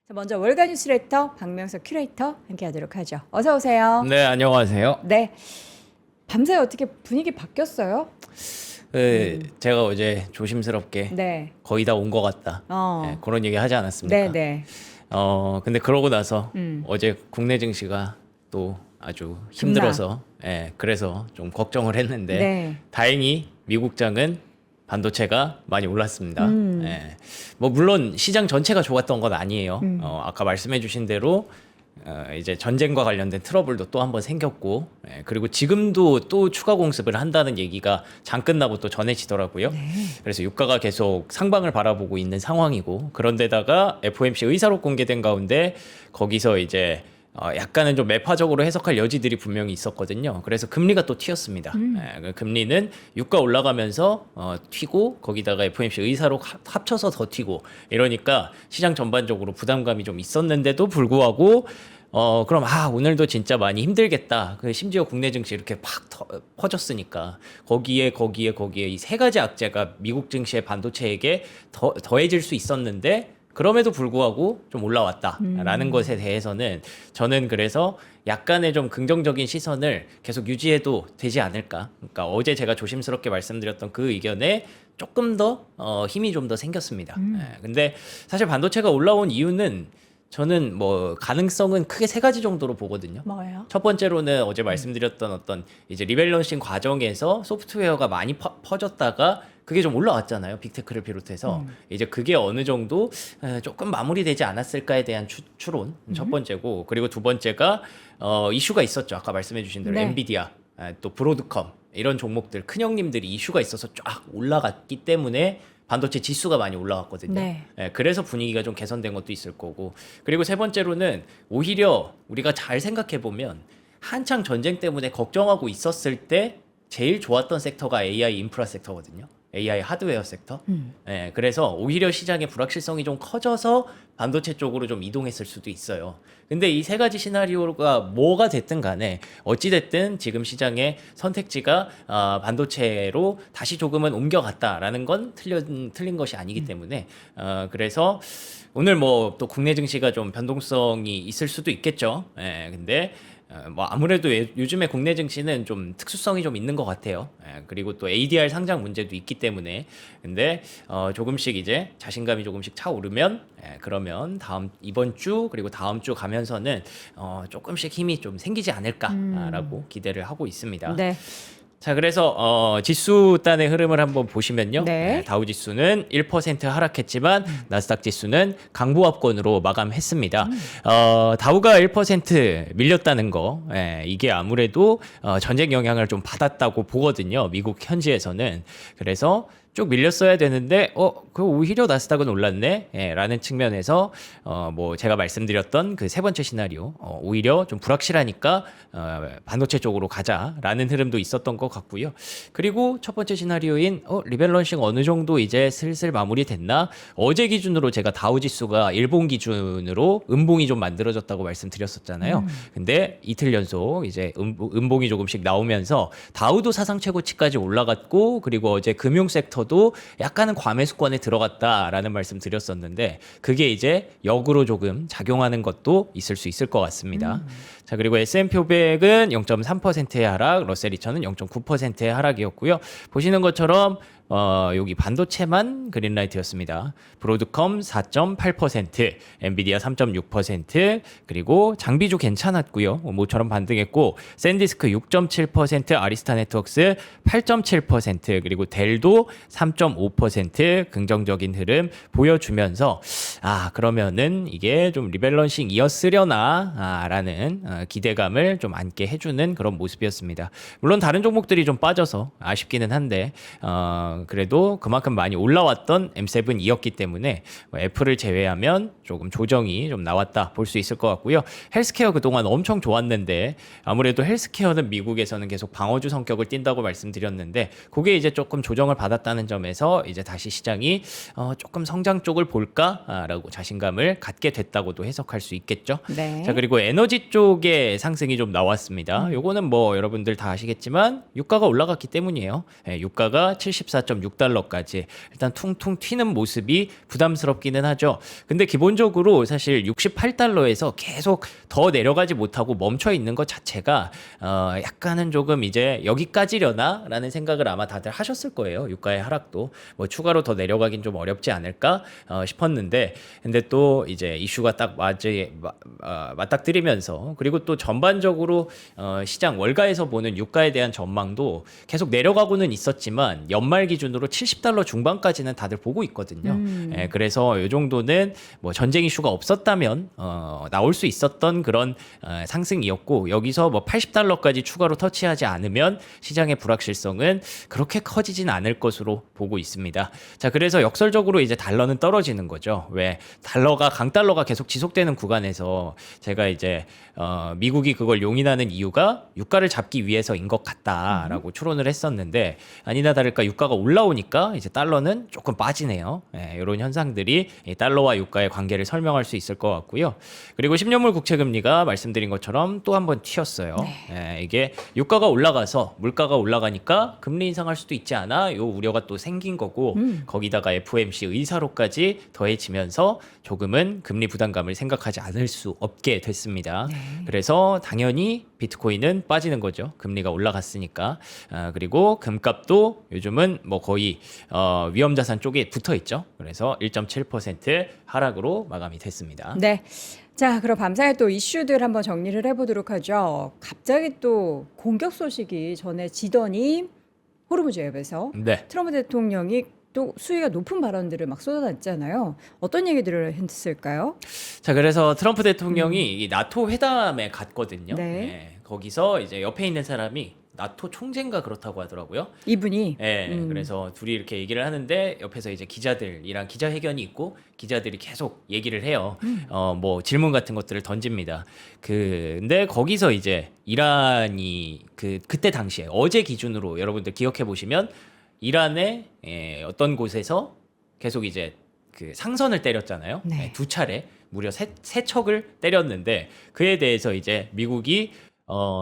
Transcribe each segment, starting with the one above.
자, 먼저 월간 뉴스레터 박명석 큐레이터 함께하도록 하죠. 어서 오세요. 네, 안녕하세요. 네, 밤새 어떻게 분위기 바뀌었어요? 제가 어제 조심스럽게 네, 거의 다 온 것 같다. 네, 그런 얘기 하지 않았습니까? 네, 네. 근데 그러고 나서 어제 국내 증시가 또 아주 힘들어서, 그래서 좀 걱정을 했는데 네. 다행히 미국장은 반도체가 많이 올랐습니다. 뭐 물론 시장 전체가 좋았던 건 아니에요. 아까 말씀해주신 대로 이제 전쟁과 관련된 트러블도 또 한 번 생겼고, 그리고 지금도 또 추가 공습을 한다는 얘기가 장 끝나고 또 전해지더라고요. 그래서 유가가 계속 상방을 바라보고 있는 상황이고, 그런데다가 FOMC 의사록 공개된 가운데 거기서 이제 약간은 좀 매파적으로 해석할 여지들이 분명히 있었거든요. 그래서 금리가 또 튀었습니다. 그 금리는 유가 올라가면서 튀고, 거기다가 FOMC 의사록 합쳐서 더 튀고, 이러니까 시장 전반적으로 부담감이 좀 있었는데도 불구하고 그럼 오늘도 진짜 많이 힘들겠다. 심지어 국내 증시 이렇게 팍 퍼졌으니까 거기에 이 세 가지 악재가 미국 증시의 반도체에게 더해질 수 있었는데, 그럼에도 불구하고 좀 올라왔다라는 것에 대해서는 저는 그래서 약간의 좀 긍정적인 시선을 계속 유지해도 되지 않을까. 그러니까 어제 제가 조심스럽게 말씀드렸던 그 의견에 조금 더 힘이 좀 더 생겼습니다. 근데 사실 반도체가 올라온 이유는 저는 뭐 가능성은 크게 세 가지 정도로 보거든요. 뭐예요? 첫 번째로는 어제 말씀드렸던 어떤 이제 리밸런싱 과정에서 소프트웨어가 많이 퍼졌다가 그게 좀 올라왔잖아요. 빅테크를 비롯해서. 이제 그게 어느 정도 조금 마무리되지 않았을까에 대한 추론. 첫 번째고, 그리고 두 번째가 이슈가 있었죠. 아까 말씀해 주신 대로 네. 엔비디아, 또 브로드컴 이런 종목들 큰 형님들이 이슈가 있어서 쫙 올라갔기 때문에 반도체 지수가 많이 올라왔거든요. 네. 그래서 분위기가 좀 개선된 것도 있을 거고, 그리고 세 번째로는 오히려 우리가 잘 생각해 보면 한창 전쟁 때문에 걱정하고 있었을 때 제일 좋았던 섹터가 AI 인프라 섹터거든요. AI 하드웨어 섹터. 그래서 오히려 시장의 불확실성이 좀 커져서 반도체 쪽으로 좀 이동했을 수도 있어요. 근데 이 세 가지 시나리오가 뭐가 됐든 간에 어찌됐든 지금 시장의 선택지가 반도체로 다시 조금은 옮겨갔다라는 건 틀린 것이 아니기 때문에 그래서 오늘 뭐 또 국내 증시가 좀 변동성이 있을 수도 있겠죠. 근데 뭐 아무래도 요즘에 국내 증시는 좀 특수성이 좀 있는 것 같아요. 그리고 또 ADR 상장 문제도 있기 때문에. 근데 조금씩 이제 자신감이 조금씩 차오르면 그러면 이번 주 그리고 다음 주 가면서는 조금씩 힘이 좀 생기지 않을까라고 기대를 하고 있습니다. 네. 자, 그래서 지수 단의 흐름을 한번 보시면요. 네. 다우 지수는 1% 하락했지만 나스닥 지수는 강보합권으로 마감했습니다. 다우가 1% 밀렸다는 거, 이게 아무래도 전쟁 영향을 좀 받았다고 보거든요. 미국 현지에서는. 그래서 쭉 밀렸어야 되는데 그 오히려 나스닥은 올랐네 라는 측면에서 뭐 제가 말씀드렸던 그 세 번째 시나리오, 오히려 좀 불확실하니까 반도체 쪽으로 가자라는 흐름도 있었던 것 같고요. 그리고 첫 번째 시나리오인 리밸런싱 어느 정도 이제 슬슬 마무리됐나, 어제 기준으로 제가 다우 지수가 일본 기준으로 음봉이 좀 만들어졌다고 말씀드렸었잖아요. 근데 이틀 연속 이제 음봉이 조금씩 나오면서 다우도 사상 최고치까지 올라갔고, 그리고 어제 금융 섹터도 약간은 과매수권에 들어갔다라는 말씀 드렸었는데, 그게 이제 역으로 조금 작용하는 것도 있을 수 있을 것 같습니다. 자, 그리고 S&P 500은 0.3%의 하락, 러셀 2000은 0.9%의 하락이었고요. 보시는 것처럼 여기 반도체만 그린라이트였습니다. 브로드컴 4.8%, 엔비디아 3.6%, 그리고 장비주 괜찮았고요. 모처럼 반등했고, 샌디스크 6.7%, 아리스타 네트워크스 8.7%, 그리고 델도 3.5% 긍정적인 흐름 보여주면서 그러면은 이게 좀 리밸런싱이었으려나 라는 기대감을 좀 안게 해주는 그런 모습이었습니다. 물론 다른 종목들이 좀 빠져서 아쉽기는 한데 그래도 그만큼 많이 올라왔던 M7이었기 때문에 애플을 제외하면 조금 조정이 좀 나왔다 볼 수 있을 것 같고요. 헬스케어 그동안 엄청 좋았는데 아무래도 헬스케어는 미국에서는 계속 방어주 성격을 띈다고 말씀드렸는데, 그게 이제 조금 조정을 받았다는 점에서 이제 다시 시장이 조금 성장 쪽을 볼까라고 자신감을 갖게 됐다고도 해석할 수 있겠죠. 네. 자, 그리고 에너지 쪽에 단계 상승이 좀 나왔습니다. 요거는 뭐 여러분들 다 아시겠지만 유가가 올라갔기 때문이에요. 예, 유가가 74.6달러까지 일단 퉁퉁 튀는 모습이 부담스럽기는 하죠. 근데 기본적으로 사실 68달러에서 계속 더 내려가지 못하고 멈춰 있는 것 자체가 약간은 조금 이제 여기까지려나라는 생각을 아마 다들 하셨을 거예요. 유가의 하락도 뭐 추가로 더 내려가긴 좀 어렵지 않을까 싶었는데, 근데 또 이제 이슈가 딱 맞닥뜨리면서, 그리고 또 전반적으로 시장 월가에서 보는 유가에 대한 전망도 계속 내려가고는 있었지만 연말 기준으로 70달러 중반까지는 다들 보고 있거든요. 예, 그래서 이 정도는 뭐 전쟁 이슈가 없었다면 나올 수 있었던 그런 상승이었고, 여기서 뭐 80달러까지 추가로 터치하지 않으면 시장의 불확실성은 그렇게 커지진 않을 것으로 보고 있습니다. 자, 그래서 역설적으로 이제 달러는 떨어지는 거죠. 왜? 강달러가 계속 지속되는 구간에서 제가 이제 미국이 그걸 용인하는 이유가 유가를 잡기 위해서인 것 같다라고 추론을 했었는데, 아니나 다를까 유가가 올라오니까 이제 달러는 조금 빠지네요. 예, 이런 현상들이 이 달러와 유가의 관계를 설명할 수 있을 것 같고요. 그리고 10년물 국채금리가 말씀드린 것처럼 또 한 번 튀었어요. 예, 이게 유가가 올라가서 물가가 올라가니까 금리 인상할 수도 있지 않아? 요 우려가 또 생긴 거고, 거기다가 FOMC 의사로까지 더해지면서 조금은 금리 부담감을 생각하지 않을 수 없게 됐습니다. 그래서 당연히 비트코인은 빠지는 거죠. 금리가 올라갔으니까. 그리고 금값도 요즘은 뭐 거의 위험자산 쪽에 붙어 있죠. 그래서 1.7% 하락으로 마감이 됐습니다. 네. 자, 그럼 밤사이 또 이슈들 한번 정리를 해보도록 하죠. 갑자기 또 공격 소식이 전해지더니 호르무즈 해협에서 네. 트럼프 대통령이 또 수위가 높은 발언들을 막 쏟아냈잖아요. 어떤 얘기들을 했을까요? 자, 그래서 트럼프 대통령이 이 나토 회담에 갔거든요. 네. 예, 거기서 이제 옆에 있는 사람이 나토 총재인가 그렇다고 하더라고요. 이분이 예, 그래서 둘이 이렇게 얘기를 하는데 옆에서 이제 기자들이랑 기자회견이 있고 기자들이 계속 얘기를 해요. 뭐 질문 같은 것들을 던집니다. 근데 거기서 이제 이란이 그때 당시에 어제 기준으로 여러분들 기억해 보시면 이란의 어떤 곳에서 계속 이제 그 상선을 때렸잖아요. 네. 네, 두 차례 무려 세 척을 때렸는데, 그에 대해서 이제 미국이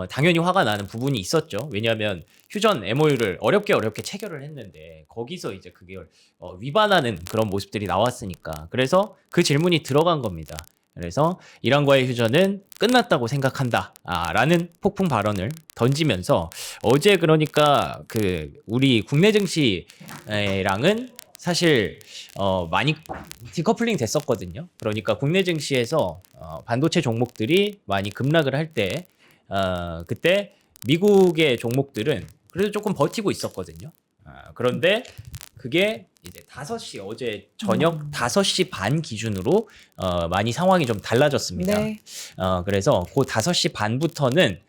당연히 화가 나는 부분이 있었죠. 왜냐하면 휴전 MOU를 어렵게 체결을 했는데 거기서 이제 그걸 위반하는 그런 모습들이 나왔으니까, 그래서 그 질문이 들어간 겁니다. 그래서 이란과의 휴전은 끝났다고 생각한다 라는 폭풍 발언을 던지면서, 어제 그러니까 우리 국내 증시랑은 사실 많이 디커플링 됐었거든요. 그러니까 국내 증시에서 반도체 종목들이 많이 급락을 할 때 그때 미국의 종목들은 그래도 조금 버티고 있었거든요. 그런데 그게 이제 5시, 어제 저녁 5시 반 기준으로 많이 상황이 좀 달라졌습니다. 네. 그래서 그 5시 반부터는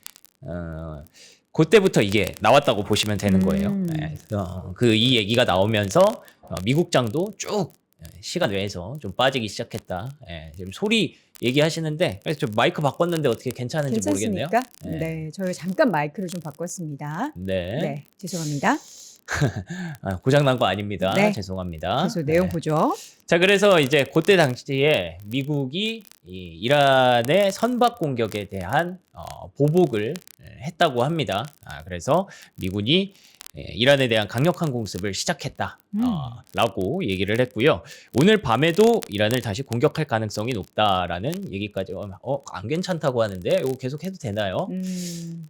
그때부터 이게 나왔다고 보시면 되는 거예요. 네. 이 얘기가 나오면서 미국장도 쭉 시간 외에서 좀 빠지기 시작했다. 지금 소리 얘기하시는데, 그래서 좀 마이크 바꿨는데 어떻게 괜찮은지 모르겠네요. 괜찮습니까? 네, 저희 잠깐 마이크를 좀 바꿨습니다. 네. 네, 죄송합니다. 고장난 거 아닙니다. 네. 죄송합니다. 계속 내용 보죠. 자, 그래서 이제 그때 당시에 미국이 이 이란의 선박 공격에 대한 보복을 했다고 합니다. 그래서 미군이 이란에 대한 강력한 공습을 시작했다 라고 얘기를 했고요. 오늘 밤에도 이란을 다시 공격할 가능성이 높다라는 얘기까지. 안 괜찮다고 하는데 이거 계속 해도 되나요?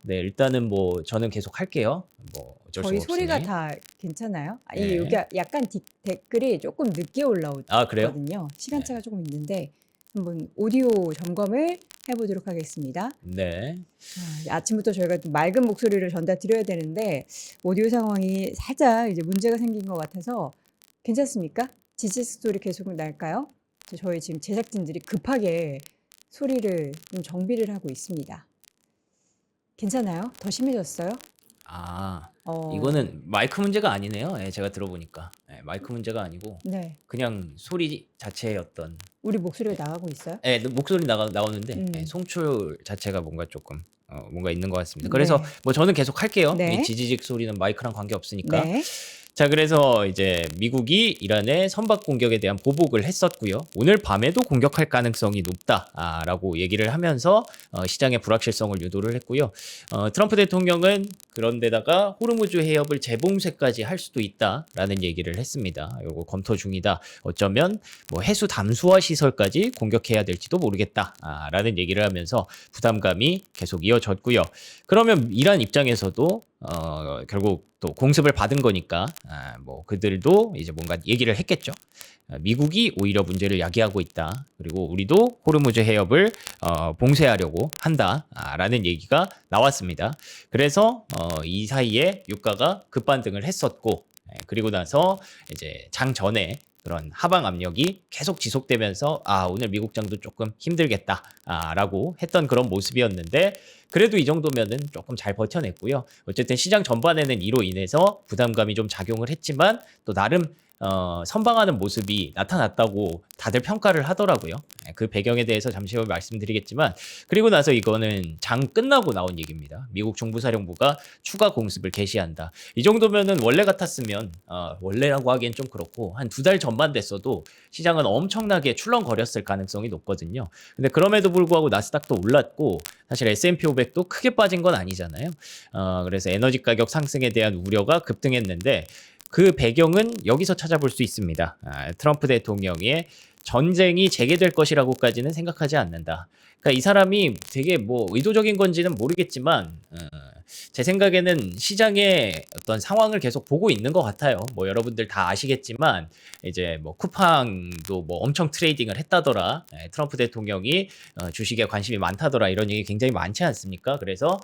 네, 일단은 뭐 저는 계속 할게요. 뭐 어쩔 수 저희 없으니. 소리가 다 괜찮아요? 네. 여기 약간 댓글이 조금 늦게 올라오거든요. 그래요? 시간차가 조금 있는데 한번 오디오 점검을 해보도록 하겠습니다. 네. 아침부터 저희가 좀 맑은 목소리를 전달드려야 되는데 오디오 상황이 살짝 이제 문제가 생긴 것 같아서 괜찮습니까? 지지직 소리 계속 날까요? 저희 지금 제작진들이 급하게 소리를 좀 정비를 하고 있습니다. 괜찮아요? 더 심해졌어요? 이거는 마이크 문제가 아니네요. 제가 들어보니까 마이크 문제가 아니고 네. 그냥 소리 자체의 어떤 우리 목소리가 나가고 있어요? 목소리 나오는데 송출 자체가 뭔가 조금 뭔가 있는 것 같습니다. 그래서 네. 뭐 저는 계속 할게요. 네. 이 지지직 소리는 마이크랑 관계 없으니까. 네. 자, 그래서 이제 미국이 이란의 선박 공격에 대한 보복을 했었고요. 오늘 밤에도 공격할 가능성이 높다라고 얘기를 하면서 시장의 불확실성을 유도를 했고요. 트럼프 대통령은 그런데다가 호르무즈 해협을 재봉쇄까지 할 수도 있다라는 얘기를 했습니다. 이거 검토 중이다. 어쩌면 뭐 해수 담수화 시설까지 공격해야 될지도 모르겠다라는 얘기를 하면서 부담감이 계속 이어졌고요. 그러면 이란 입장에서도 결국 또 공습을 받은 거니까 뭐 그들도 이제 뭔가 얘기를 했겠죠. 미국이 오히려 문제를 야기하고 있다. 그리고 우리도 호르무즈 해협을 봉쇄하려고 한다라는 얘기가 나왔습니다. 그래서 이 사이에 유가가 급반등을 했었고, 그리고 나서 이제 장 전에 그런 하방 압력이 계속 지속되면서 오늘 미국장도 조금 힘들겠다라고 했던 그런 모습이었는데, 그래도 이 정도면은 조금 잘 버텨냈고요. 어쨌든 시장 전반에는 이로 인해서 부담감이 좀 작용을 했지만 또 나름 선방하는 모습이 나타났다고 다들 평가를 하더라고요. 그 배경에 대해서 잠시 후에 말씀드리겠지만, 그리고 나서 이거는 장 끝나고 나온 얘기입니다. 미국 중부사령부가 추가 공습을 개시한다. 이 정도면은 원래 같았으면 원래라고 하기엔 좀 그렇고 한 2달 전만 됐어도 시장은 엄청나게 출렁거렸을 가능성이 높거든요. 근데 그럼에도 불구하고 나스닥도 올랐고 사실 S&P 500도 크게 빠진 건 아니잖아요. 그래서 에너지 가격 상승에 대한 우려가 급등했는데 그 배경은 여기서 찾아볼 수 있습니다. 트럼프 대통령의 전쟁이 재개될 것이라고까지는 생각하지 않는다. 그러니까 이 사람이 되게 뭐 의도적인 건지는 모르겠지만 제 생각에는 시장의 어떤 상황을 계속 보고 있는 것 같아요. 뭐 여러분들 다 아시겠지만 이제 뭐 쿠팡도 뭐 엄청 트레이딩을 했다더라. 트럼프 대통령이 주식에 관심이 많다더라. 이런 얘기 굉장히 많지 않습니까? 그래서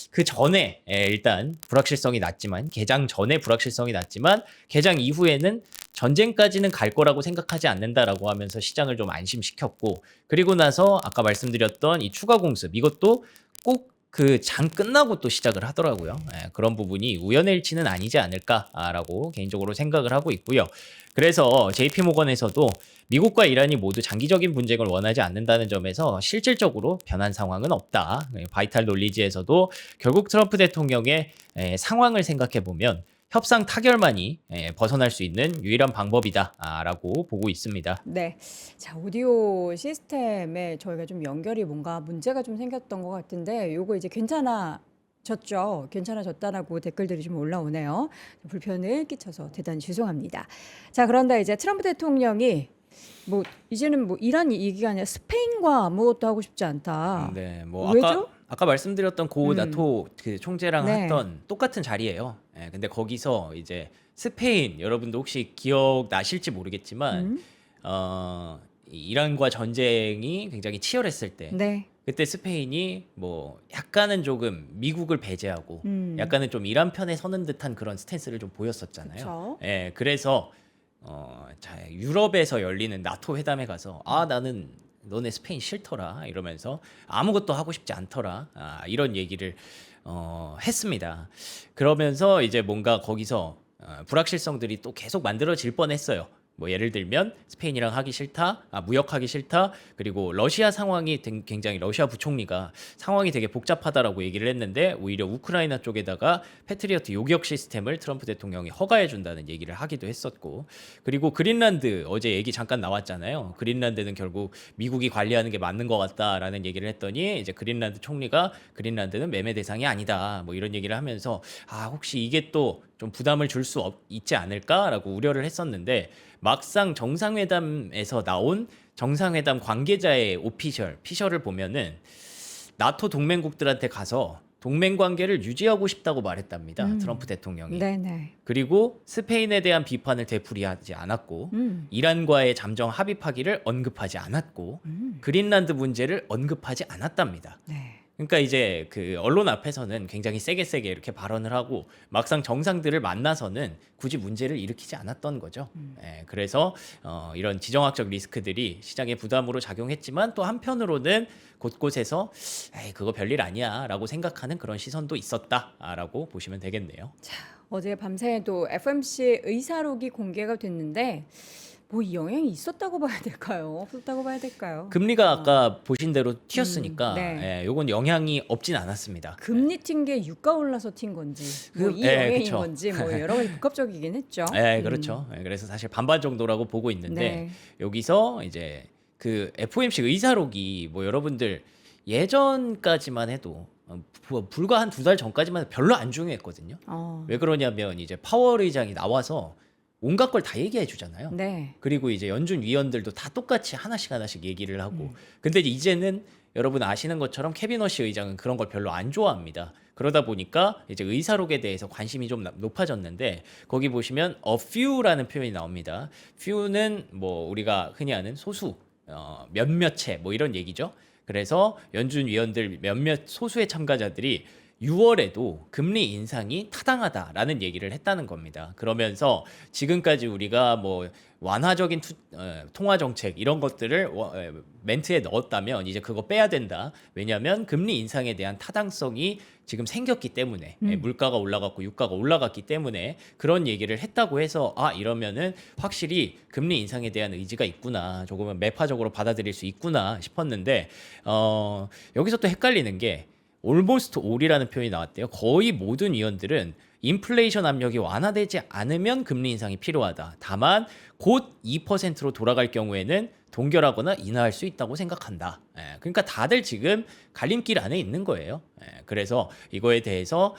그 전에 일단 불확실성이 났지만 개장 전에 불확실성이 났지만 개장 이후에는 전쟁까지는 갈 거라고 생각하지 않는다라고 하면서 시장을 좀 안심시켰고, 그리고 나서 아까 말씀드렸던 이 추가 공습 이것도 꼭 그 장 끝나고 또 시작을 하더라고요. 그런 부분이 우연의 일치는 아니지 않을까라고 개인적으로 생각을 하고 있고요. 그래서 JP모건에서도 미국과 이란이 모두 장기적인 분쟁을 원하지 않는다는 점에서 실질적으로 변한 상황은 없다. 바이탈 놀리지에서도 결국 트럼프 대통령의 상황을 생각해 보면 협상 타결만이 벗어날 수 있는 유일한 방법이다라고 보고 있습니다. 네. 자, 오디오 시스템에 저희가 좀 연결이 뭔가 문제가 좀 생겼던 것 같은데 요거 이제 괜찮아졌죠? 괜찮아졌다라고 댓글들이 좀 올라오네요. 불편을 끼쳐서 대단히 죄송합니다. 자, 그런데 이제 트럼프 대통령이 뭐 이제는 뭐 이란 얘기가 아니라 스페인과 아무것도 하고 싶지 않다. 네, 뭐 왜죠? 아까 말씀드렸던 고 음. 나토 그 총재랑 네. 했던 똑같은 자리예요. 근데 거기서 이제 스페인 여러분도 혹시 기억 나실지 모르겠지만 음. 이 이란과 전쟁이 굉장히 치열했을 때 네. 그때 스페인이 뭐 약간은 조금 미국을 배제하고 약간은 좀 이란 편에 서는 듯한 그런 스탠스를 좀 보였었잖아요. 그쵸. 그래서 유럽에서 열리는 나토 회담에 가서 나는 너네 스페인 싫더라 이러면서 아무것도 하고 싶지 않더라 이런 얘기를 했습니다. 그러면서 이제 뭔가 거기서 불확실성들이 또 계속 만들어질 뻔했어요. 뭐 예를 들면 스페인이랑 하기 싫다, 무역하기 싫다, 그리고 러시아 상황이 굉장히 러시아 부총리가 상황이 되게 복잡하다라고 얘기를 했는데 오히려 우크라이나 쪽에다가 패트리어트 요격 시스템을 트럼프 대통령이 허가해 준다는 얘기를 하기도 했었고, 그리고 그린란드 어제 얘기 잠깐 나왔잖아요. 그린란드는 결국 미국이 관리하는 게 맞는 것 같다라는 얘기를 했더니 이제 그린란드 총리가 그린란드는 매매 대상이 아니다 뭐 이런 얘기를 하면서 혹시 이게 또 좀 부담을 줄 수 있지 않을까라고 우려를 했었는데 막상 정상회담에서 나온 정상회담 관계자의 피셜을 보면은 나토 동맹국들한테 가서 동맹 관계를 유지하고 싶다고 말했답니다. 트럼프 대통령이. 네네. 그리고 스페인에 대한 비판을 되풀이하지 않았고 이란과의 잠정 합의하기를 언급하지 않았고 그린란드 문제를 언급하지 않았답니다. 네. 그러니까 이제 그 언론 앞에서는 굉장히 세게 이렇게 발언을 하고 막상 정상들을 만나서는 굳이 문제를 일으키지 않았던 거죠. 그래서 이런 지정학적 리스크들이 시장의 부담으로 작용했지만 또 한편으로는 곳곳에서 그거 별일 아니야라고 생각하는 그런 시선도 있었다라고 보시면 되겠네요. 어제 밤새도 FOMC 의사록이 공개가 됐는데 뭐 이 영향이 있었다고 봐야 될까요? 없었다고 봐야 될까요? 금리가 아까 보신 대로 튀었으니까 네. 예, 요건 영향이 없진 않았습니다. 금리 튄 게 유가 올라서 튄 건지, 뭐 이 예, 영향인 그쵸. 건지, 뭐 여러 가지 복합적이긴 했죠. 예, 그렇죠. 예, 그래서 사실 반반 정도라고 보고 있는데 네. 여기서 이제 그 FOMC 의사록이 뭐 여러분들 예전까지만 해도 불과 한 두 달 전까지만 해도 별로 안 중요했거든요. 왜 그러냐면 이제 파월 의장이 나와서 온갖 걸 다 얘기해 주잖아요. 네. 그리고 이제 연준 위원들도 다 똑같이 하나씩 얘기를 하고. 근데 이제는 여러분 아시는 것처럼 케빈 워시 의장은 그런 걸 별로 안 좋아합니다. 그러다 보니까 이제 의사록에 대해서 관심이 좀 높아졌는데 거기 보시면 a few라는 표현이 나옵니다. few는 뭐 우리가 흔히 아는 소수, 몇몇의 뭐 이런 얘기죠. 그래서 연준 위원들 몇몇 소수의 참가자들이 6월에도 금리 인상이 타당하다라는 얘기를 했다는 겁니다. 그러면서 지금까지 우리가 뭐 완화적인 통화 정책 이런 것들을 멘트에 넣었다면 이제 그거 빼야 된다. 왜냐하면 금리 인상에 대한 타당성이 지금 생겼기 때문에 물가가 올라갔고 유가가 올라갔기 때문에 그런 얘기를 했다고 해서 아 이러면은 확실히 금리 인상에 대한 의지가 있구나. 조금은 매파적으로 받아들일 수 있구나 싶었는데 여기서 또 헷갈리는 게 almost all이라는 표현이 나왔대요. 거의 모든 위원들은 인플레이션 압력이 완화되지 않으면 금리 인상이 필요하다. 다만 곧 2%로 돌아갈 경우에는 동결하거나 인하할 수 있다고 생각한다. 그러니까 다들 지금 갈림길 안에 있는 거예요. 그래서 이거에 대해서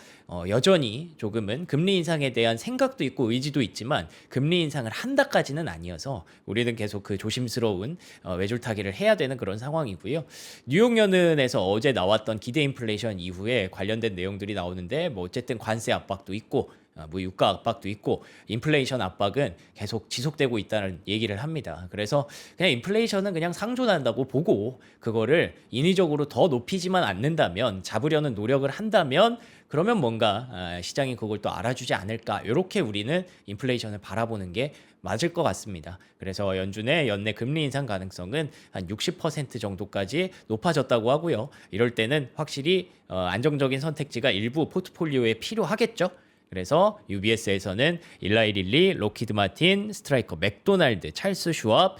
여전히 조금은 금리 인상에 대한 생각도 있고 의지도 있지만 금리 인상을 한다까지는 아니어서 우리는 계속 그 조심스러운 외줄타기를 해야 되는 그런 상황이고요. 뉴욕연은에서 어제 나왔던 기대 인플레이션 이후에 관련된 내용들이 나오는데 뭐 어쨌든 관세 압박도 있고 뭐 유가 압박도 있고 인플레이션 압박은 계속 지속되고 있다는 얘기를 합니다. 그래서 그냥 인플레이션은 그냥 상존한다고 보고 그거를 인위적으로 더 높이지만 않는다면 잡으려는 노력을 한다면 그러면 뭔가 시장이 그걸 또 알아주지 않을까 이렇게 우리는 인플레이션을 바라보는 게 맞을 것 같습니다. 그래서 연준의 연내 금리 인상 가능성은 한 60% 정도까지 높아졌다고 하고요. 이럴 때는 확실히 안정적인 선택지가 일부 포트폴리오에 필요하겠죠. 그래서 UBS에서는 일라이 릴리, 로키드 마틴, 스트라이커, 맥도날드, 찰스 슈왑,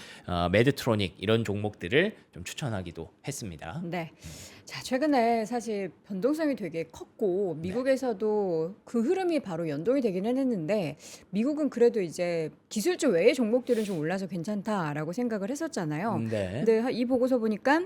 메드트로닉 이런 종목들을 좀 추천하기도 했습니다. 네. 자, 최근에 사실 변동성이 되게 컸고 미국에서도 그 흐름이 바로 연동이 되기는 했는데 미국은 그래도 이제 기술주 외의 종목들은 좀 올라서 괜찮다라고 생각을 했었잖아요. 네. 근데 이 보고서 보니까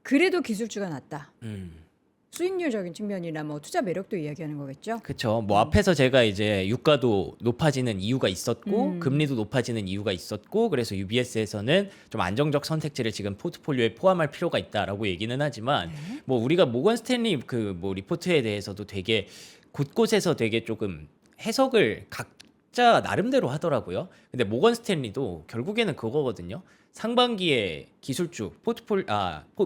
그래도 기술주가 낫다. 음. 수익률적인 측면이나 뭐 투자 매력도 이야기하는 거겠죠. 그렇죠. 뭐 앞에서 제가 이제 유가도 높아지는 이유가 있었고 금리도 높아지는 이유가 있었고 그래서 UBS에서는 좀 안정적 선택지를 지금 포트폴리오에 포함할 필요가 있다라고 얘기는 하지만 뭐 우리가 모건 스탠리 그 뭐 리포트에 대해서도 되게 곳곳에서 되게 조금 해석을 각자 나름대로 하더라고요. 근데 모건 스탠리도 결국에는 그거거든요. 상반기에 기술주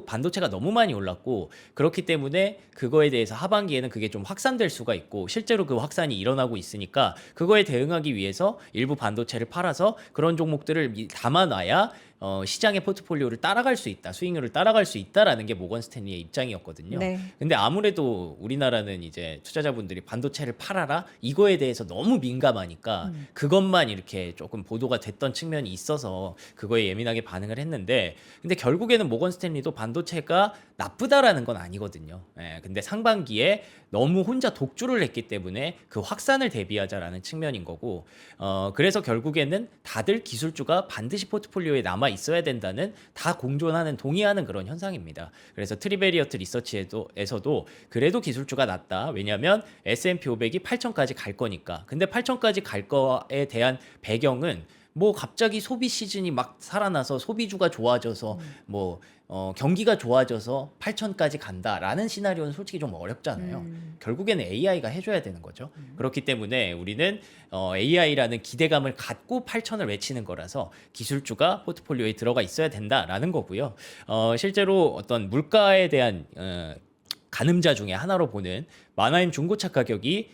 반도체가 너무 많이 올랐고 그렇기 때문에 그거에 대해서 하반기에는 그게 좀 확산될 수가 있고 실제로 그 확산이 일어나고 있으니까 그거에 대응하기 위해서 일부 반도체를 팔아서 그런 종목들을 담아놔야 시장의 포트폴리오를 따라갈 수 있다, 수익률을 따라갈 수 있다라는 게 모건 스탠리의 입장이었거든요. 네. 근데 아무래도 우리나라는 이제 투자자분들이 반도체를 팔아라 이거에 대해서 너무 민감하니까 그것만 이렇게 조금 보도가 됐던 측면이 있어서 그거에 예민하게 반응을 했는데 근데 결국에는 모건 스탠리도 반도체가 나쁘다라는 건 아니거든요. 근데 상반기에 너무 혼자 독주를 했기 때문에 그 확산을 대비하자라는 측면인 거고 그래서 결국에는 다들 기술주가 반드시 포트폴리오에 남아 있어야 된다는 다 공존하는 동의하는 그런 현상입니다. 그래서 트리베리어트 리서치에서도 그래도 기술주가 낫다. 왜냐하면 S&P 500이 8천까지 갈 거니까. 근데 8천까지 갈 거에 대한 배경은 뭐 갑자기 소비 시즌이 막 살아나서 소비주가 좋아져서 뭐 경기가 좋아져서 8천까지 간다라는 시나리오는 솔직히 좀 어렵잖아요. 결국에는 AI가 해줘야 되는 거죠. 그렇기 때문에 우리는 AI라는 기대감을 갖고 8천을 외치는 거라서 기술주가 포트폴리오에 들어가 있어야 된다라는 거고요. 실제로 어떤 물가에 대한 가늠자 중에 하나로 보는 마나임 중고차 가격이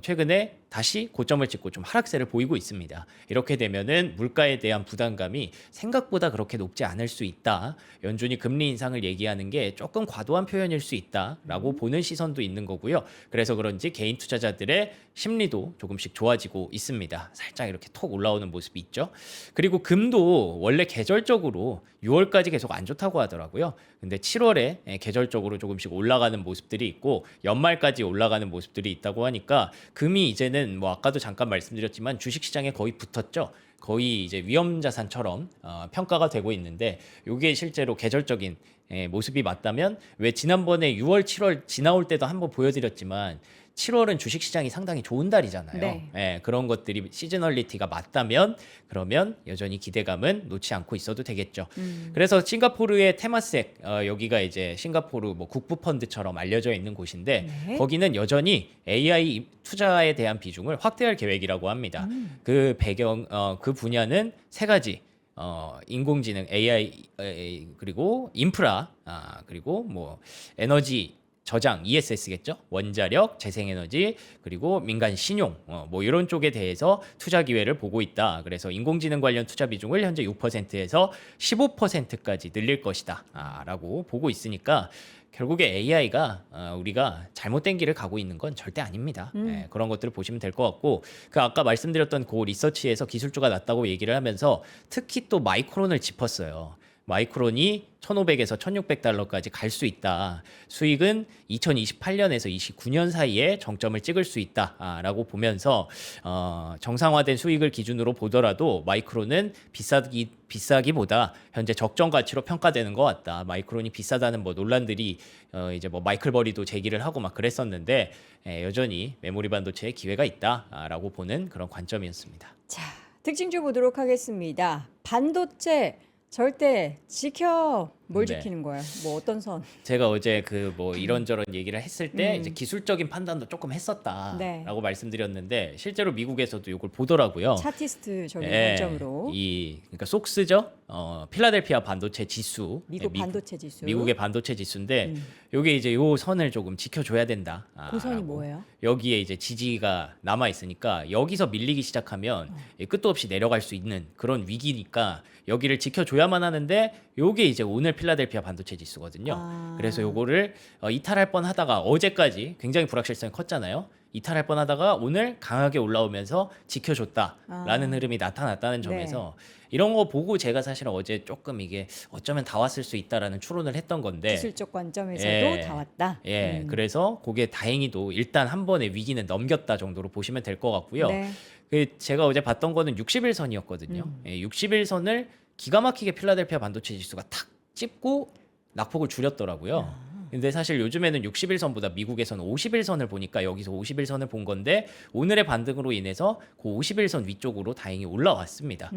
최근에 다시 고점을 찍고 좀 하락세를 보이고 있습니다. 이렇게 되면은 물가에 대한 부담감이 생각보다 그렇게 높지 않을 수 있다. 연준이 금리 인상을 얘기하는 게 조금 과도한 표현일 수 있다라고 보는 시선도 있는 거고요. 그래서 그런지 개인 투자자들의 심리도 조금씩 좋아지고 있습니다. 살짝 이렇게 톡 올라오는 모습이 있죠. 그리고 금도 원래 계절적으로 6월까지 계속 안 좋다고 하더라고요. 근데 7월에 계절적으로 조금씩 올라가는 모습들이 있고 연말까지 올라가는 모습들이 있다고 하니까 금이 이제는 뭐 아까도 잠깐 말씀드렸지만 주식시장에 거의 붙었죠. 거의 이제 위험자산처럼 평가가 되고 있는데 이게 실제로 계절적인 모습이 맞다면 왜 지난번에 6월, 7월 지나올 때도 한번 보여드렸지만 7월은 주식시장이 상당히 좋은 달이잖아요. 네. 그런 것들이 시즈널리티가 맞다면 그러면 여전히 기대감은 놓지 않고 있어도 되겠죠. 그래서 싱가포르의 테마섹 여기가 이제 싱가포르 뭐 국부 펀드처럼 알려져 있는 곳인데 네. 거기는 여전히 AI 투자에 대한 비중을 확대할 계획이라고 합니다. 그 배경 그 분야는 세 가지 인공지능 AI 그리고 인프라 그리고 뭐 에너지 저장 ESS겠죠. 원자력, 재생에너지 그리고 민간 신용 뭐 이런 쪽에 대해서 투자 기회를 보고 있다. 그래서 인공지능 관련 투자 비중을 현재 6%에서 15%까지 늘릴 것이다라고 보고 있으니까 결국에 AI가 우리가 잘못된 길을 가고 있는 건 절대 아닙니다. 그런 것들을 보시면 될 것 같고 그 아까 말씀드렸던 그 리서치에서 기술주가 낮다고 얘기를 하면서 특히 또 마이크론을 짚었어요. 마이크론이 1,500에서 1,600달러까지 갈 수 있다. 수익은 2028년에서 29년 사이에 정점을 찍을 수 있다라고 보면서 정상화된 수익을 기준으로 보더라도 마이크론은 비싸기보다 현재 적정 가치로 평가되는 것 같다. 마이크론이 비싸다는 뭐 논란들이 이제 뭐 마이클 버리도 제기를 하고 막 그랬었는데 여전히 메모리 반도체에 기회가 있다라고 보는 그런 관점이었습니다. 자, 특징주 보도록 하겠습니다. 반도체 절대 지켜. 뭘 네. 지키는 거예요? 뭐 어떤 선? 제가 어제 그 뭐 이런저런 얘기를 했을 때 음. 이제 기술적인 판단도 조금 했었다라고 네. 말씀드렸는데 실제로 미국에서도 이걸 보더라고요. 차티스트적인 예, 관점으로 그러니까 속스죠. 필라델피아 반도체 지수. 미국 반도체 지수. 미국의 반도체 지수인데 음. 요게 이제 요 선을 조금 지켜줘야 된다. 그 선이 뭐예요? 여기에 이제 지지가 남아 있으니까 여기서 밀리기 시작하면 끝도 없이 내려갈 수 있는 그런 위기니까 여기를 지켜줘야만 하는데 요게 이제 오늘 필라델피아 반도체 지수거든요. 아. 그래서 요거를 이탈할 뻔하다가 어제까지 굉장히 불확실성이 컸잖아요. 이탈할 뻔하다가 오늘 강하게 올라오면서 지켜줬다라는 흐름이 나타났다는 점에서 이런 거 보고 제가 사실은 어제 조금 이게 어쩌면 다 왔을 수 있다라는 추론을 했던 건데 기술적 관점에서도 예. 다 왔다. 그래서 그게 다행히도 일단 한 번의 위기는 넘겼다 정도로 보시면 될 것 같고요. 네. 그 제가 어제 봤던 거는 60일선이었거든요. 60일선을 기가 막히게 필라델피아 반도체 지수가 탁 찝고 낙폭을 줄였더라고요. 근데 사실 요즘에는 60일선보다 미국에서는 50일선을 보니까 여기서 50일선을 본 건데 오늘의 반등으로 인해서 그 50일선 위쪽으로 다행히 올라왔습니다.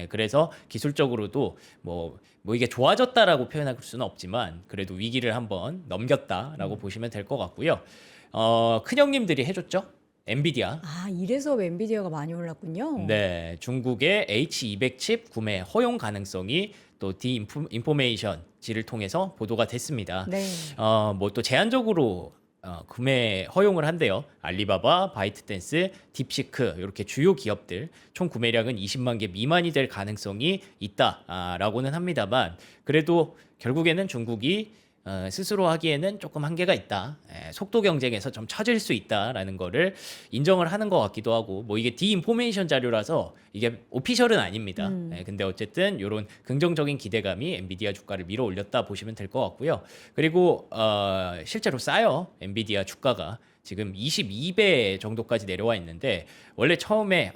그래서 기술적으로도 뭐 이게 좋아졌다라고 표현할 수는 없지만 그래도 위기를 한번 넘겼다라고 보시면 될 것 같고요. 큰 형님들이 해줬죠. 엔비디아. 아, 이래서 엔비디아가 많이 올랐군요. 네, 중국의 H200 칩 구매 허용 가능성이 또 디인포메이션지를 통해서 보도가 됐습니다. 네. 뭐 또 제한적으로 구매 허용을 한대요. 알리바바, 바이트댄스, 딥시크 이렇게 주요 기업들 총 구매량은 20만 개 미만이 될 가능성이 있다라고는 합니다만 그래도 결국에는 중국이 스스로 하기에는 조금 한계가 있다. 속도 경쟁에서 좀 처질 수 있다라는 거를 인정을 하는 것 같기도 하고 뭐 이게 디인포메이션 자료라서 이게 오피셜은 아닙니다. 근데 어쨌든 이런 긍정적인 기대감이 엔비디아 주가를 밀어 올렸다 보시면 될 것 같고요. 그리고 실제로 싸요. 엔비디아 주가가 지금 22배 정도까지 내려와 있는데 원래 처음에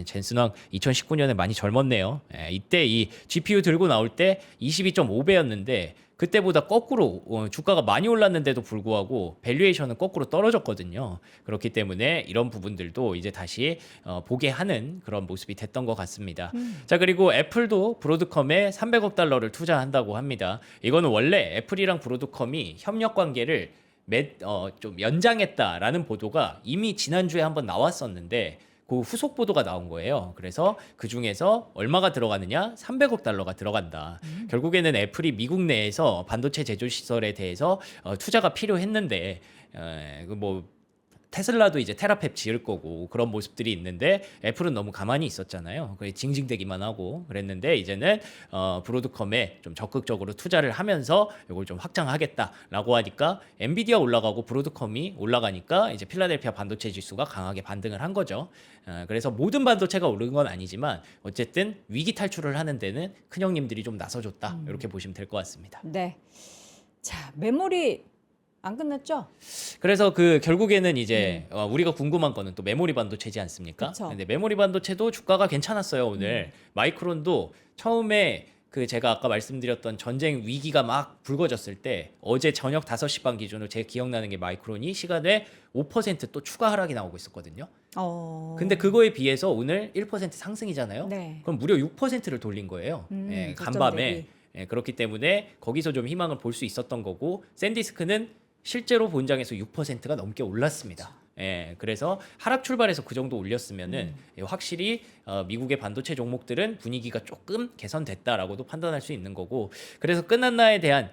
젠슨왕 2019년에 많이 젊었네요. 이때 이 GPU 들고 나올 때 22.5배였는데 그때보다 거꾸로 주가가 많이 올랐는데도 불구하고 밸류에이션은 거꾸로 떨어졌거든요. 그렇기 때문에 이런 부분들도 이제 다시 보게 하는 그런 모습이 됐던 것 같습니다. 자, 그리고 애플도 브로드컴에 300억 달러를 투자한다고 합니다. 이거는 원래 애플이랑 브로드컴이 협력 관계를 좀 연장했다라는 보도가 이미 지난주에 한번 나왔었는데 그 후속 보도가 나온 거예요. 그래서 그 중에서 얼마가 들어가느냐? 300억 달러가 들어간다. 결국에는 애플이 미국 내에서 반도체 제조 시설에 대해서 투자가 필요했는데 뭐 테슬라도 이제 테라팹 지을 거고 그런 모습들이 있는데 애플은 너무 가만히 있었잖아요. 그래 징징대기만 하고 그랬는데 이제는 브로드컴에 좀 적극적으로 투자를 하면서 이걸 좀 확장하겠다라고 하니까 엔비디아 올라가고 브로드컴이 올라가니까 이제 필라델피아 반도체 지수가 강하게 반등을 한 거죠. 그래서 모든 반도체가 오른 건 아니지만 어쨌든 위기 탈출을 하는 데는 큰 형님들이 좀 나서줬다 이렇게 보시면 될 것 같습니다. 네. 자, 메모리 안 끝났죠? 그래서 그 결국에는 이제 우리가 궁금한 거는 또 메모리 반도체지 않습니까? 그쵸. 근데 메모리 반도체도 주가가 괜찮았어요 오늘. 마이크론도 처음에 그 제가 아까 말씀드렸던 전쟁 위기가 막 불거졌을 때 어제 저녁 5시 반 기준으로 제 기억나는 게 마이크론이 시간에 5%또 추가 하락이 나오고 있었거든요. 근데 그거에 비해서 오늘 1% 상승이잖아요. 네. 그럼 무려 6%를 돌린 거예요. 예, 저점 간밤에. 대비. 예, 그렇기 때문에 거기서 좀 희망을 볼 수 있었던 거고 샌디스크는 실제로 본장에서 6%가 넘게 올랐습니다. 예, 그래서 하락 출발해서 그 정도 올렸으면은 확실히 미국의 반도체 종목들은 분위기가 조금 개선됐다라고도 판단할 수 있는 거고 그래서 끝났나에 대한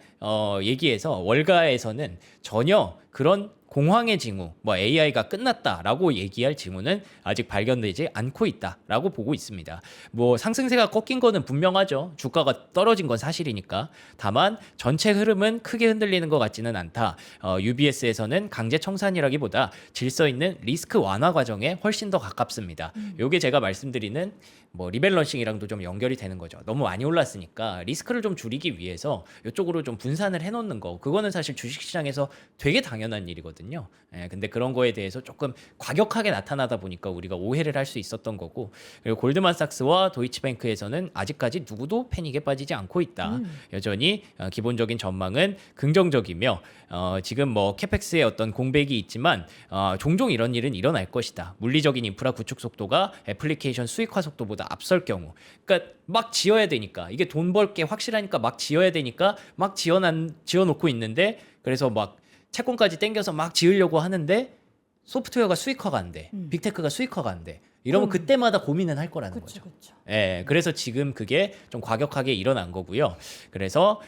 얘기에서 월가에서는 전혀 그런 공황의 징후, 뭐 AI가 끝났다라고 얘기할 징후는 아직 발견되지 않고 있다라고 보고 있습니다. 뭐 상승세가 꺾인 거는 분명하죠. 주가가 떨어진 건 사실이니까. 다만 전체 흐름은 크게 흔들리는 것 같지는 않다. UBS에서는 강제 청산이라기보다 질서 있는 리스크 완화 과정에 훨씬 더 가깝습니다. 요게 제가 말씀드리는 뭐 리밸런싱이랑도 좀 연결이 되는 거죠. 너무 많이 올랐으니까 리스크를 좀 줄이기 위해서 이쪽으로 좀 분산을 해놓는 거. 그거는 사실 주식시장에서 되게 당연한 일이거든요. 예, 근데 그런 거에 대해서 조금 과격하게 나타나다 보니까 우리가 오해를 할 수 있었던 거고 그리고 골드만삭스와 도이치뱅크에서는 아직까지 누구도 패닉에 빠지지 않고 있다. 여전히 기본적인 전망은 긍정적이며 지금 뭐 캐펙스의 어떤 공백이 있지만 종종 이런 일은 일어날 것이다. 물리적인 인프라 구축 속도가 애플리케이션 수익화 속도보다 앞설 경우 그러니까 막 지어야 되니까 이게 돈 벌 게 확실하니까 막 지어야 되니까 막 지어놓고 있는데 그래서 막 채권까지 땡겨서 막 지으려고 하는데 소프트웨어가 수익화가 안 돼. 빅테크가 수익화가 안 돼. 이러면 그때마다 고민은 할 거라는 거죠. 그렇죠. 예, 그래서 지금 그게 좀 과격하게 일어난 거고요. 그래서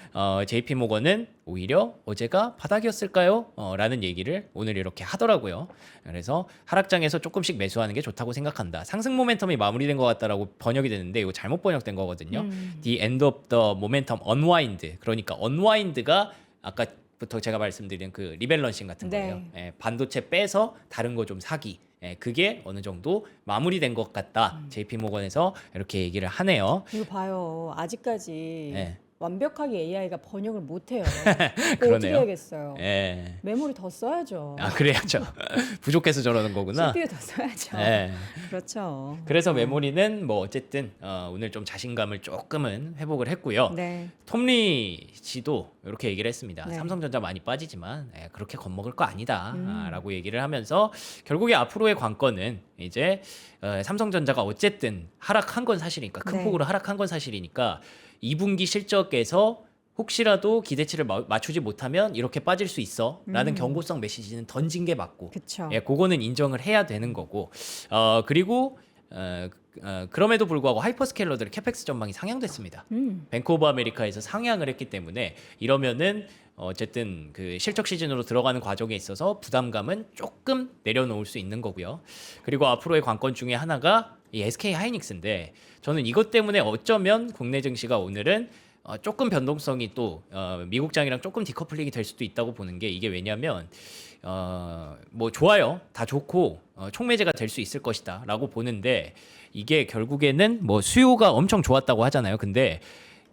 JP 모건은 오히려 어제가 바닥이었을까요? 라는 얘기를 오늘 이렇게 하더라고요. 그래서 하락장에서 조금씩 매수하는 게 좋다고 생각한다. 상승 모멘텀이 마무리된 것 같다라고 번역이 되는데 이거 잘못 번역된 거거든요. The end of the momentum unwind. 그러니까 unwind가 아까부터 제가 말씀드린 그 리밸런싱 같은 네. 거예요. 예, 반도체 빼서 다른 거 좀 사기. 예, 그게 어느 정도 마무리된 것 같다. JP 모건에서 이렇게 얘기를 하네요. 이거 봐요. 아직까지 네. 완벽하게 AI가 번역을 못해요. 어떻게 그러네요. 해야겠어요? 예. 메모리 더 써야죠. 아 그래야죠. 부족해서 저러는 거구나. CPU 더 써야죠. 예. 그렇죠. 그래서 메모리는 뭐 어쨌든 오늘 좀 자신감을 조금은 회복을 했고요. 네. 톰리 씨도 이렇게 얘기를 했습니다. 네. 삼성전자 많이 빠지지만 그렇게 겁먹을 거 아니다라고 얘기를 하면서 결국에 앞으로의 관건은 이제 삼성전자가 어쨌든 하락한 건 사실이니까 큰 네. 폭으로 하락한 건 사실이니까 2분기 실적에서 혹시라도 기대치를 맞추지 못하면 이렇게 빠질 수 있어라는 경고성 메시지는 던진 게 맞고 그렇죠. 예, 그거는 인정을 해야 되는 거고 그리고 그럼에도 불구하고 하이퍼스케일러들의 캐펙스 전망이 상향됐습니다. 뱅크 오브 아메리카에서 상향을 했기 때문에 이러면은 어쨌든 그 실적 시즌으로 들어가는 과정에 있어서 부담감은 조금 내려놓을 수 있는 거고요. 그리고 앞으로의 관건 중에 하나가 이 SK 하이닉스인데 저는 이것 때문에 어쩌면 국내 증시가 오늘은 조금 변동성이 또 미국장이랑 조금 디커플링이 될 수도 있다고 보는 게 이게 왜냐면 뭐 좋아요. 다 좋고 촉매제가 될 수 있을 것이다라고 보는데 이게 결국에는 뭐 수요가 엄청 좋았다고 하잖아요. 근데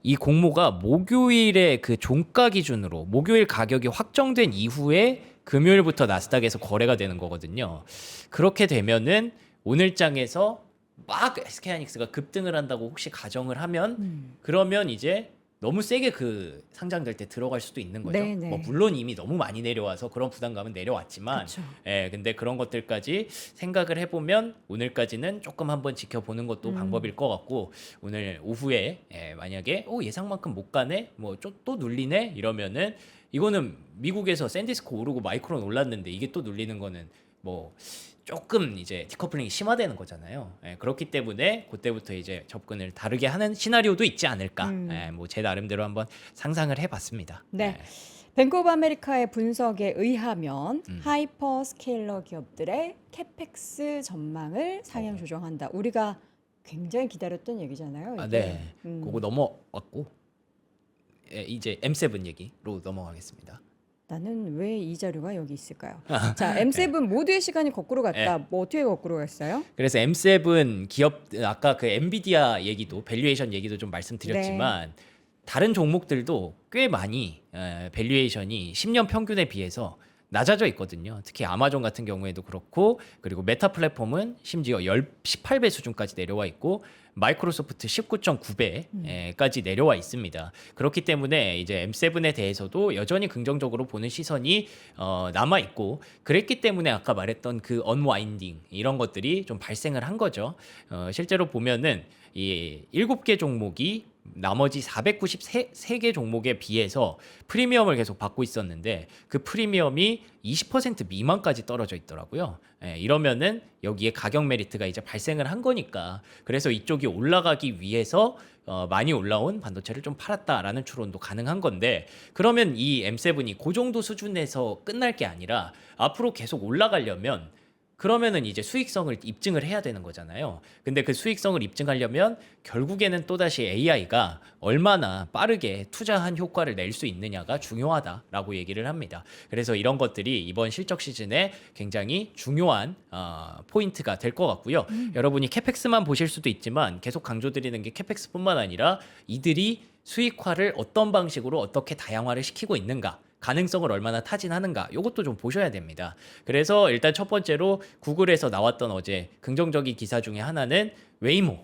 이 공모가 목요일에 그 종가 기준으로 목요일 가격이 확정된 이후에 금요일부터 나스닥에서 거래가 되는 거거든요. 그렇게 되면은 오늘장에서 막 SK하이닉스가 급등을 한다고 혹시 가정을 하면 그러면 이제 너무 세게 그 상장될 때 들어갈 수도 있는 거죠. 네네. 뭐 물론 이미 너무 많이 내려와서 그런 부담감은 내려왔지만, 그쵸. 근데 그런 것들까지 생각을 해보면 오늘까지는 조금 한번 지켜보는 것도 방법일 것 같고 오늘 오후에 만약에 예상만큼 못 가네, 뭐 또 눌리네 이러면은 이거는 미국에서 샌디스크 오르고 마이크론 올랐는데 이게 또 눌리는 거는 뭐. 조금 이제 디커플링이 심화되는 거잖아요. 그렇기 때문에 그때부터 이제 접근을 다르게 하는 시나리오도 있지 않을까. 뭐 제 나름대로 한번 상상을 해봤습니다. 네. 뱅크 오브 아메리카의 분석에 의하면 하이퍼스케일러 기업들의 캐펙스 전망을 상향 조정한다. 우리가 굉장히 기다렸던 얘기잖아요. 아, 이게. 네. 그거 넘어왔고 이제 M7 얘기로 넘어가겠습니다. 나는 왜 이 자료가 여기 있을까요? 자, M7 모두의 시간이 거꾸로 갔다. 뭐 어떻게 거꾸로 갔어요? 그래서 M7 기업 아까 그 엔비디아 얘기도 밸류에이션 얘기도 좀 말씀드렸지만 다른 종목들도 꽤 많이 밸류에이션이 10년 평균에 비해서 낮아져 있거든요. 특히 아마존 같은 경우에도 그렇고 그리고 메타 플랫폼은 심지어 18배 수준까지 내려와 있고 마이크로소프트 19.9배까지 내려와 있습니다. 그렇기 때문에 이제 M7에 대해서도 여전히 긍정적으로 보는 시선이 남아 있고 그랬기 때문에 아까 말했던 그 언와인딩 이런 것들이 좀 발생을 한 거죠. 실제로 보면은 이 7개 종목이 나머지 493개 종목에 비해서 프리미엄을 계속 받고 있었는데 그 프리미엄이 20% 미만까지 떨어져 있더라고요. 이러면은 여기에 가격 메리트가 이제 발생을 한 거니까 그래서 이쪽이 올라가기 위해서 많이 올라온 반도체를 좀 팔았다라는 추론도 가능한 건데 그러면 이 M7이 그 정도 수준에서 끝날 게 아니라 앞으로 계속 올라가려면 그러면은 이제 수익성을 입증을 해야 되는 거잖아요. 근데 그 수익성을 입증하려면 결국에는 또다시 AI가 얼마나 빠르게 투자한 효과를 낼 수 있느냐가 중요하다라고 얘기를 합니다. 그래서 이런 것들이 이번 실적 시즌에 굉장히 중요한 포인트가 될 것 같고요. 여러분이 캐펙스만 보실 수도 있지만 계속 강조드리는 게 캐펙스뿐만 아니라 이들이 수익화를 어떤 방식으로 어떻게 다양화를 시키고 있는가 가능성을 얼마나 타진하는가 이것도 좀 보셔야 됩니다. 그래서 일단 첫 번째로 구글에서 나왔던 어제 긍정적인 기사 중에 하나는 웨이모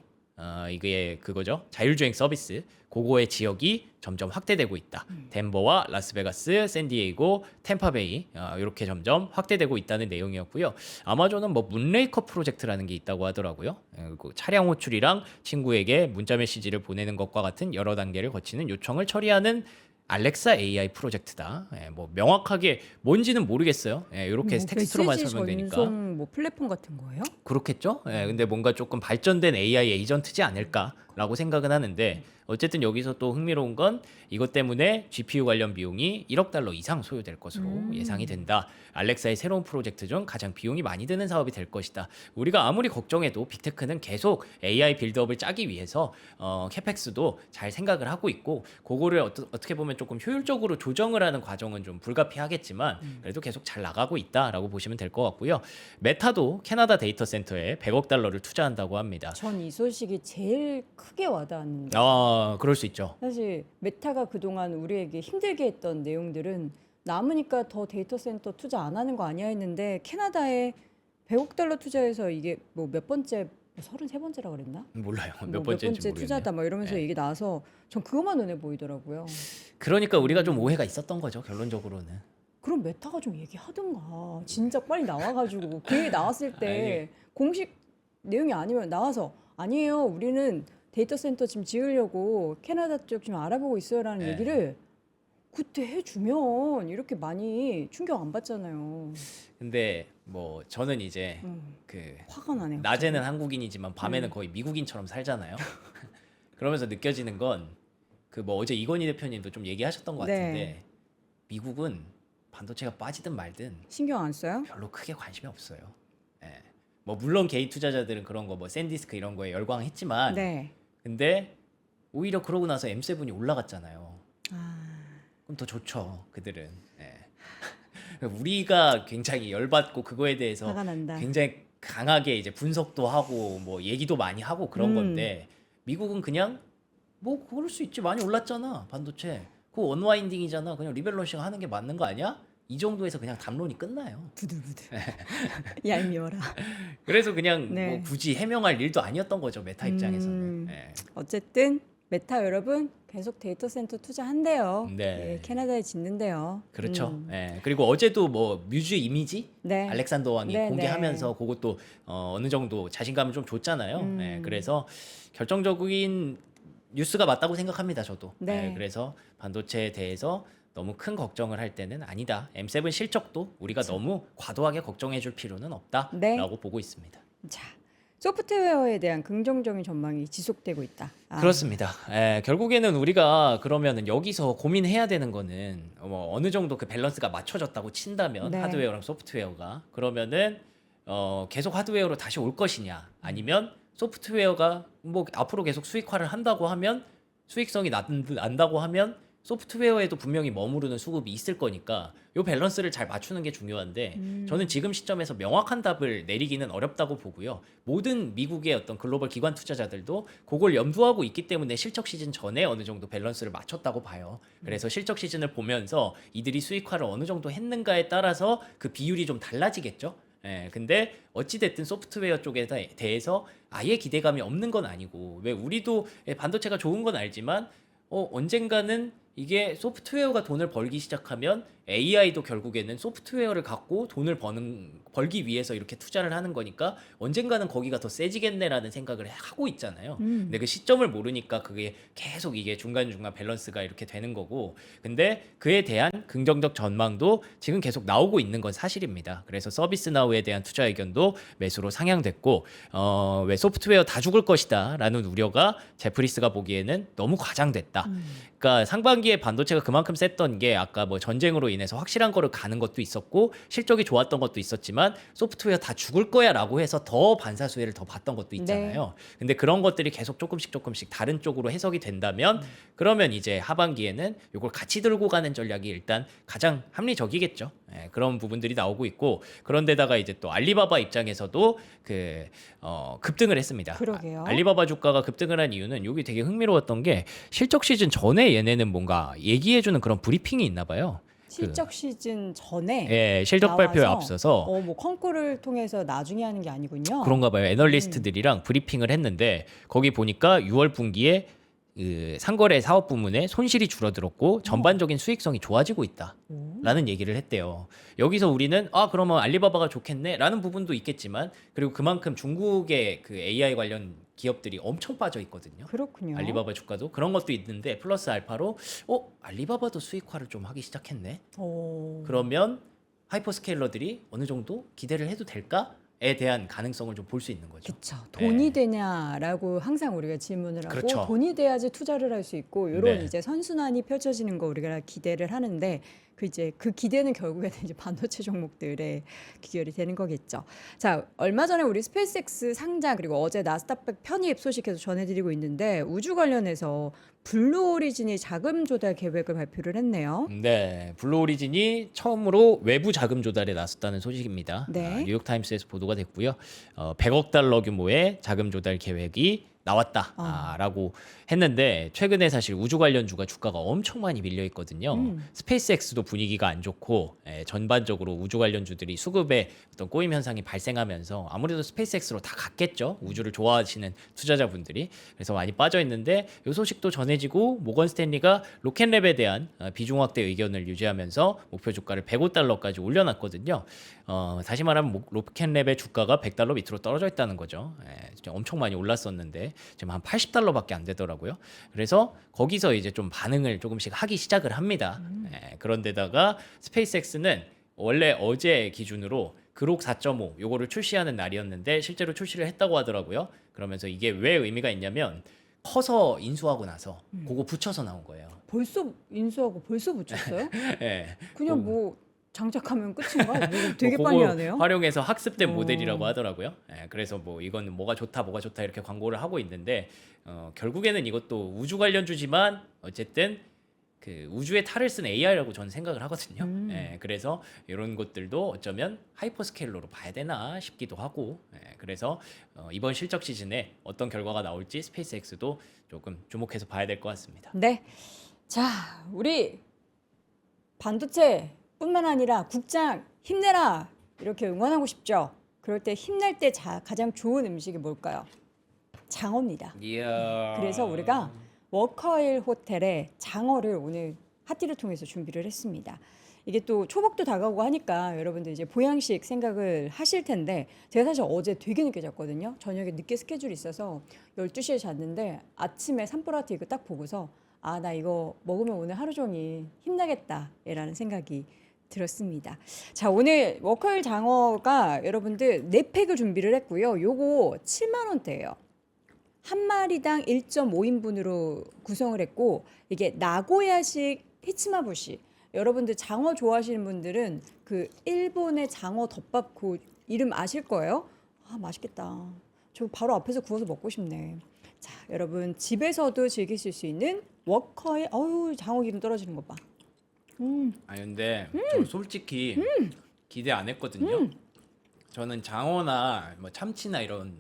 이게 그거죠. 자율주행 서비스 그거의 지역이 점점 확대되고 있다. 덴버와 라스베가스, 샌디에이고, 템파베이 이렇게 점점 확대되고 있다는 내용이었고요. 아마존은 뭐 문레이커 프로젝트라는 게 있다고 하더라고요. 그 차량 호출이랑 친구에게 문자 메시지를 보내는 것과 같은 여러 단계를 거치는 요청을 처리하는 알렉사 AI 프로젝트다. 뭐 명확하게 뭔지는 모르겠어요. 이렇게 뭐 텍스트로만 메시지 설명되니까. 전송 뭐 플랫폼 같은 거예요? 그렇겠죠? 근데 뭔가 조금 발전된 AI 에이전트지 않을까라고 생각은 하는데 어쨌든 여기서 또 흥미로운 건 이것 때문에 GPU 관련 비용이 1억 달러 이상 소요될 것으로 예상이 된다. 알렉사의 새로운 프로젝트 중 가장 비용이 많이 드는 사업이 될 것이다. 우리가 아무리 걱정해도 빅테크는 계속 AI 빌드업을 짜기 위해서 캐펙스도 잘 생각을 하고 있고 그거를 어떻게 보면 조금 효율적으로 조정을 하는 과정은 좀 불가피하겠지만 그래도 계속 잘 나가고 있다라고 보시면 될 것 같고요. 메타도 캐나다 데이터 센터에 100억 달러를 투자한다고 합니다. 전 이 소식이 제일 크게 와닿았는데 그럴 수 있죠. 사실 메타가 그동안 우리에게 힘들게 했던 내용들은 남으니까 더 데이터 센터 투자 안 하는 거 아니야 했는데 캐나다에 100억 달러 투자해서 이게 뭐 몇 번째 33번째라 그랬나? 몰라요. 뭐 몇 번째인지 모르겠네요. 투자다 막 이러면서 이게 나와서 전 그것만 눈에 보이더라고요. 그러니까 우리가 좀 오해가 있었던 거죠. 결론적으로는. 그럼 메타가 좀 얘기하든가 진짜 빨리 나와가지고 그 얘기 나왔을 때 공식 내용이 아니면 나와서 아니에요 우리는 데이터 센터 지금 지으려고 캐나다 쪽 지금 알아보고 있어요라는 얘기를 그때 해주면 이렇게 많이 충격 안 받잖아요. 근데 뭐 저는 이제 그 화가 나네요. 낮에는 한국인이지만 밤에는 거의 미국인처럼 살잖아요. 그러면서 느껴지는 건 그 뭐 어제 이건희 대표님도 좀 얘기하셨던 것 같은데 네. 미국은 반도체가 빠지든 말든 신경 안 써요? 별로 크게 관심이 없어요. 뭐 물론 개인 투자자들은 그런 거 뭐 샌디스크 이런 거에 열광했지만 네. 근데 오히려 그러고 나서 M7이 올라갔잖아요. 아, 그럼 더 좋죠, 그들은. 우리가 굉장히 열받고 그거에 대해서 화가 난다. 굉장히 강하게 이제 분석도 하고 뭐 얘기도 많이 하고 그런 건데 미국은 그냥 뭐 그럴 수 있지 많이 올랐잖아 반도체. 그거 언와인딩이잖아. 그냥 리밸런싱 하는 게 맞는 거 아니야? 이 정도에서 그냥 담론이 끝나요. 부들부들. 얄미워라. 그래서 그냥 네. 뭐 굳이 해명할 일도 아니었던 거죠 메타 입장에서는. 어쨌든 메타 여러분 계속 데이터 센터 투자한대요. 네. 캐나다에 짓는데요. 그렇죠. 그리고 어제도 뭐 뮤즈 이미지 네. 알렉산더 왕이 네, 공개하면서 그것도 어느 정도 자신감을 좀 줬잖아요. 그래서 결정적인 뉴스가 맞다고 생각합니다. 저도. 네. 그래서 반도체에 대해서 너무 큰 걱정을 할 때는 아니다. M7 실적도 우리가 너무 과도하게 걱정해 줄 필요는 없다라고 네. 보고 있습니다. 자, 소프트웨어에 대한 긍정적인 전망이 지속되고 있다. 아, 그렇습니다. 결국에는 우리가 그러면은 여기서 고민해야 되는 거는 뭐 어느 정도 그 밸런스가 맞춰졌다고 친다면 네. 하드웨어랑 소프트웨어가 그러면은 계속 하드웨어로 다시 올 것이냐 아니면 소프트웨어가 뭐 앞으로 계속 수익화를 한다고 하면 수익성이 난다고 하면 소프트웨어에도 분명히 머무르는 수급이 있을 거니까 요 밸런스를 잘 맞추는 게 중요한데 저는 지금 시점에서 명확한 답을 내리기는 어렵다고 보고요. 모든 미국의 어떤 글로벌 기관 투자자들도 그걸 염두하고 있기 때문에 실적 시즌 전에 어느 정도 밸런스를 맞췄다고 봐요. 그래서 실적 시즌을 보면서 이들이 수익화를 어느 정도 했는가에 따라서 그 비율이 좀 달라지겠죠. 근데 어찌됐든 소프트웨어 쪽에 대해서 아예 기대감이 없는 건 아니고 왜 우리도 반도체가 좋은 건 알지만 언젠가는 이게 소프트웨어가 돈을 벌기 시작하면 AI도 결국에는 소프트웨어를 갖고 돈을 벌기 위해서 이렇게 투자를 하는 거니까 언젠가는 거기가 더 세지겠네라는 생각을 하고 있잖아요. 근데 그 시점을 모르니까 그게 계속 이게 중간중간 밸런스가 이렇게 되는 거고 근데 그에 대한 긍정적 전망도 지금 계속 나오고 있는 건 사실입니다. 그래서 서비스나우에 대한 투자 의견도 매수로 상향됐고 왜 소프트웨어 다 죽을 것이다 라는 우려가 제프리스가 보기에는 너무 과장됐다. 그러니까 상반기에 반도체가 그만큼 셌던 게 아까 뭐 전쟁으로 인해서 확실한 거를 가는 것도 있었고 실적이 좋았던 것도 있었지만 소프트웨어 다 죽을 거야라고 해서 더 반사수혜를 더 봤던 것도 있잖아요. 근데 그런 것들이 계속 조금씩 다른 쪽으로 해석이 된다면 그러면 이제 하반기에는 이걸 같이 들고 가는 전략이 일단 가장 합리적이겠죠. 그런 부분들이 나오고 있고 그런데다가 이제 또 알리바바 입장에서도 급등을 했습니다. 그러게요. 알리바바 주가가 급등을 한 이유는 여기 되게 흥미로웠던 게 실적 시즌 전에 얘네는 뭔가 얘기해주는 그런 브리핑이 있나 봐요. 실적 시즌 전에 실적 발표에 나와서 앞서서 뭐 컨콜을 통해서 나중에 하는 게 아니군요. 그런가 봐요. 애널리스트들이랑 브리핑을 했는데 거기 보니까 6월 분기에 그 상거래 사업 부문에 손실이 줄어들었고 전반적인 수익성이 좋아지고 있다라는 얘기를 했대요. 여기서 우리는 그러면 알리바바가 좋겠네라는 부분도 있겠지만 그리고 그만큼 중국의 그 AI 관련 기업들이 엄청 빠져 있거든요. 그렇군요. 알리바바 주가도 그런 것도 있는데 플러스 알파로 알리바바도 수익화를 좀 하기 시작했네. 그러면 하이퍼스케일러들이 어느 정도 기대를 해도 될까에 대한 가능성을 좀 볼 수 있는 거죠. 그렇죠. 돈이 되냐라고 항상 우리가 질문을 하고 그렇죠. 돈이 돼야지 투자를 할 수 있고 이런 네. 이제 선순환이 펼쳐지는 거 우리가 기대를 하는데 그 기대는 결국에는 이제 반도체 종목들의 귀결이 되는 거겠죠. 자, 얼마 전에 우리 스페이스X 상장 그리고 어제 나스닥 편입 소식 계속 전해드리고 있는데 우주 관련해서 블루 오리진이 자금 조달 계획을 발표를 했네요. 네, 블루 오리진이 처음으로 외부 자금 조달에 나섰다는 소식입니다. 네. 뉴욕타임스에서 보도가 됐고요. 100억 달러 규모의 자금 조달 계획이 나왔다라고 했는데 최근에 사실 우주 관련주가 주가가 엄청 많이 밀려 있거든요. 스페이스X도 분위기가 안 좋고 전반적으로 우주 관련주들이 수급에 어떤 꼬임 현상이 발생하면서 아무래도 스페이스X로 다 갔겠죠. 우주를 좋아하시는 투자자분들이. 그래서 많이 빠져 있는데 이 소식도 전해지고 모건 스탠리가 로켓랩에 대한 비중 확대 의견을 유지하면서 목표 주가를 105달러까지 올려놨거든요. 다시 말하면 로켓랩의 주가가 100달러 밑으로 떨어져 있다는 거죠. 엄청 많이 올랐었는데 지금 한 80달러밖에 안 되더라고요. 그래서 거기서 이제 좀 반응을 조금씩 하기 시작을 합니다. 그런데다가 스페이스X는 원래 어제 기준으로 그록 4.5 요거를 출시하는 날이었는데 실제로 출시를 했다고 하더라고요. 그러면서 이게 왜 의미가 있냐면 커서 인수하고 나서 그거 붙여서 나온 거예요. 벌써 인수하고 벌써 붙였어요? 예. 그냥 뭐 장착하면 끝인가? 뭐 되게 뭐 빨리 그거 하네요. 활용해서 학습된 모델이라고 하더라고요. 그래서 뭐 이거는 뭐가 좋다 이렇게 광고를 하고 있는데 결국에는 이것도 우주 관련주지만 어쨌든 그 우주에 탈을 쓴 AI라고 저는 생각을 하거든요. 그래서 이런 것들도 어쩌면 하이퍼스케일러로 봐야 되나 싶기도 하고 그래서 이번 실적 시즌에 어떤 결과가 나올지 스페이스X도 조금 주목해서 봐야 될 것 같습니다. 네. 자, 우리 반도체 뿐만 아니라 국장 힘내라 이렇게 응원하고 싶죠. 그럴 때 힘낼 때 가장 좋은 음식이 뭘까요? 장어입니다. 이야. 그래서 우리가 워커힐 호텔에 장어를 오늘 핫띠를 통해서 준비를 했습니다. 이게 또 초복도 다가오고 하니까 여러분들 이제 보양식 생각을 하실 텐데 제가 사실 어제 되게 늦게 잤거든요. 저녁에 늦게 스케줄이 있어서 12시에 잤는데 아침에 산보라트 이거 딱 보고서 나 이거 먹으면 오늘 하루 종일 힘나겠다 라는 생각이 들었습니다. 자, 오늘 워커힐 장어가 여러분들 4팩을 준비를 했고요. 요거 7만 원대예요. 한 마리당 1.5인분으로 구성을 했고 이게 나고야식 히치마부시. 여러분들 장어 좋아하시는 분들은 그 일본의 장어 덮밥 그 이름 아실 거예요. 아, 맛있겠다. 저 바로 앞에서 구워서 먹고 싶네. 자, 여러분 집에서도 즐기실 수 있는 워커힐. 어우, 장어 기름 떨어지는 것 봐. 아니 근데 저 솔직히 기대 안 했거든요. 저는 장어나 뭐 참치나 이런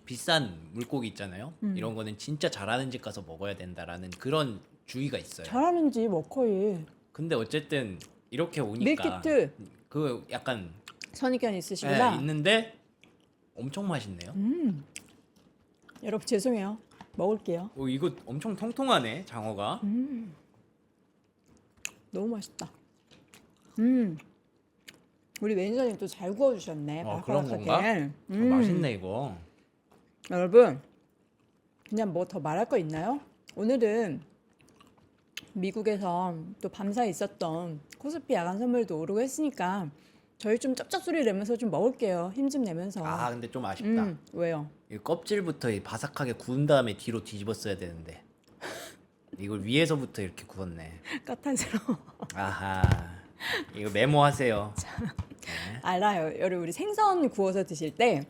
비싼 물고기 있잖아요. 이런 거는 진짜 잘하는 집 가서 먹어야 된다라는 그런 주의가 있어요. 잘하는지 워커힐. 근데 어쨌든 이렇게 오니까 밀키트 그 약간 선입견 있으시구나. 있는데 엄청 맛있네요. 여러분 죄송해요. 먹을게요. 이거 엄청 통통하네 장어가. 너무 맛있다. 우리 매니저님 또 잘 구워주셨네. 그런 건가? 바삭하게. 맛있네 이거. 여러분 그냥 뭐 더 말할 거 있나요? 오늘은 미국에서 또 밤사이 있었던 코스피 야간 선물도 오르고 했으니까 저희 좀 쩝쩝소리 내면서 좀 먹을게요. 힘 좀 내면서. 근데 좀 아쉽다. 왜요? 이 껍질부터 바삭하게 구운 다음에 뒤로 뒤집었어야 되는데 이걸 위에서부터 이렇게 구웠네. 까탈스러워. 아하. 이거 메모하세요. 알아요. 여러분 우리 생선 구워서 드실 때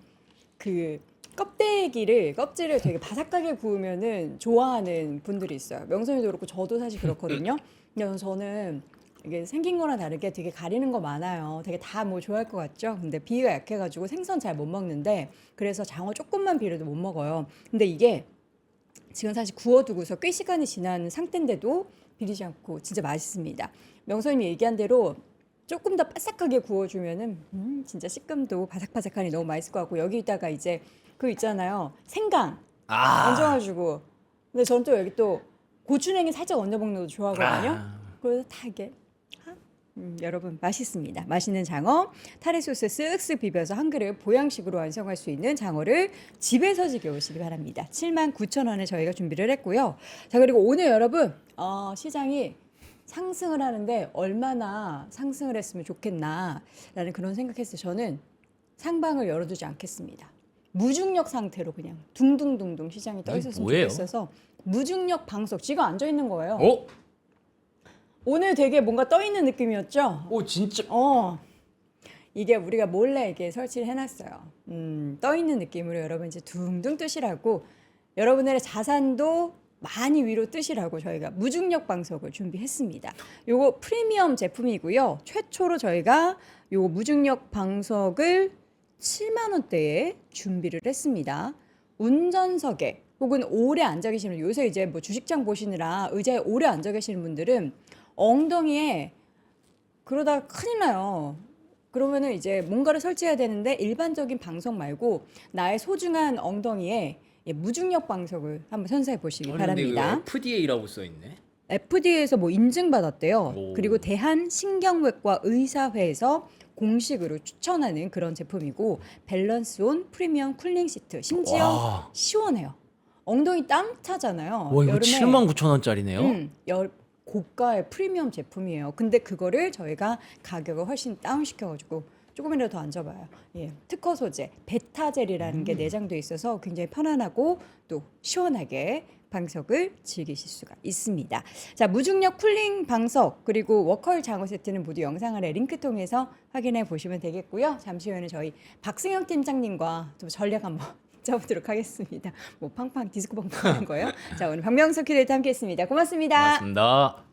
그 껍질을 되게 바삭하게 구우면은 좋아하는 분들이 있어요. 명성이도 그렇고 저도 사실 그렇거든요. 근데 저는 이게 생긴 거랑 다르게 되게 가리는 거 많아요. 되게 다 뭐 좋아할 것 같죠? 근데 비위가 약해가지고 생선 잘 못 먹는데 그래서 장어 조금만 비려도 못 먹어요. 근데 이게 지금 사실 구워두고서 꽤 시간이 지난 상태인데도 비리지 않고 진짜 맛있습니다. 명성님이 얘기한 대로 조금 더 바삭하게 구워주면은 진짜 식감도 바삭바삭하니 너무 맛있을 것 같고 여기다가 이제 그 있잖아요 생강 얹어가지고 근데 저는 또 여기 또 고추냉이 살짝 얹어 먹는 것도 좋아하거든요. 그래서 다 이게 여러분 맛있습니다. 맛있는 장어 타레 소스 쓱쓱 비벼서 한 그릇 보양식으로 완성할 수 있는 장어를 집에서 즐겨보시기 바랍니다. 79,000원에 저희가 준비를 했고요. 자 그리고 오늘 여러분 시장이 상승을 하는데 얼마나 상승을 했으면 좋겠나라는 그런 생각했어요. 저는 상방을 열어두지 않겠습니다. 무중력 상태로 그냥 둥둥둥둥 시장이 떠 있었으면 뭐예요? 좋겠어서 무중력 방석 지금 앉아 있는 거예요. 어? 오늘 되게 뭔가 떠 있는 느낌이었죠? 진짜. 이게 우리가 몰래 이렇게 설치를 해놨어요. 떠 있는 느낌으로 여러분 이제 둥둥 뜨시라고 여러분들의 자산도 많이 위로 뜨시라고 저희가 무중력 방석을 준비했습니다. 요거 프리미엄 제품이고요. 최초로 저희가 요거 무중력 방석을 7만 원대에 준비를 했습니다. 운전석에 혹은 오래 앉아 계시는 요새 이제 뭐 주식장 보시느라 의자에 오래 앉아 계시는 분들은 엉덩이에 그러다 큰일 나요. 그러면은 이제 뭔가를 설치해야 되는데 일반적인 방석 말고 나의 소중한 엉덩이에 무중력 방석을 한번 선사해 보시기 바랍니다. FDA라고 써 있네. FDA에서 뭐 인증받았대요. 오. 그리고 대한신경외과 의사회에서 공식으로 추천하는 그런 제품이고 밸런스온 프리미엄 쿨링 시트. 심지어 와. 시원해요. 엉덩이 땀 차잖아요. 와 이거 79,000원짜리네요. 고가의 프리미엄 제품이에요. 근데 그거를 저희가 가격을 훨씬 다운시켜가지고 조금이라도 더 앉아봐요. 특허 소재 베타젤이라는 게 내장돼 있어서 굉장히 편안하고 또 시원하게 방석을 즐기실 수가 있습니다. 자, 무중력 쿨링 방석 그리고 워커힐 장어 세트는 모두 영상 아래 링크 통해서 확인해 보시면 되겠고요. 잠시 후에는 저희 박승영 팀장님과 좀 전략 한번 짜보도록 하겠습니다. 뭐 팡팡 디스코 팡팡 하는 거예요. 자, 오늘 박명수 큐레이터 함께했습니다. 고맙습니다. 고맙습니다.